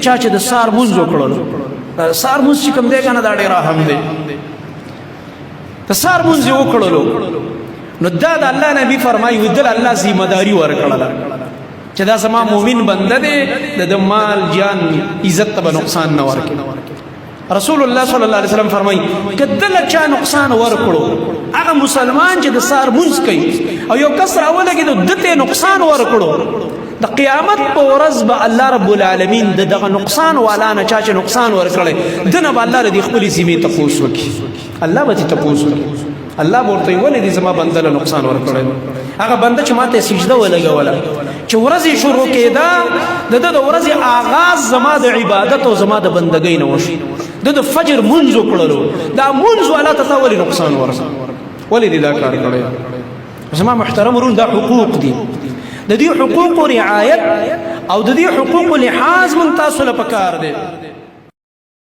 چا چې د سار مونځ وکړلو سار مونځ چې کوم دی کنه دا ډېر اهم دی د سار مونځ یې وکړلو نو دا د الله نبی فرمایي دل الله ذمہ داری ورکړله چې دا زما مؤمن بنده دی د مال جان عزت ته نقصان نه ورکړي رسول الله صلی الله علیه وسلم فرمایي کدل چا نقصان ورکړو هغه مسلمان چې د سار مونځ کوي او یو کس راولګي نو دته نقصان ورکړو د قیامت په ورځ به الله رب العالمین دغه نقصان والا نه چا چې نقصان ورکړي دنه به الله دې خپل ذمه تپوس وکړي الله به تپوس وکړي الله ورته ولې دې زما بنده له نقصان ورکړي هغه بنده چې ماته سجده ولګوله چې ورځې شروع کېده د ورځې آغاز زما د عبادت او زما د بندګۍ نه وشي د فجر مونځ وکړلو دا مونځ والا ته ولې نقصان ورکړي ولې دې دا کار کړی زما محترم ورون دا حقوق دي د دې حقوق رعایت او د دې حقوق لحاظ من تاسو له پکار دی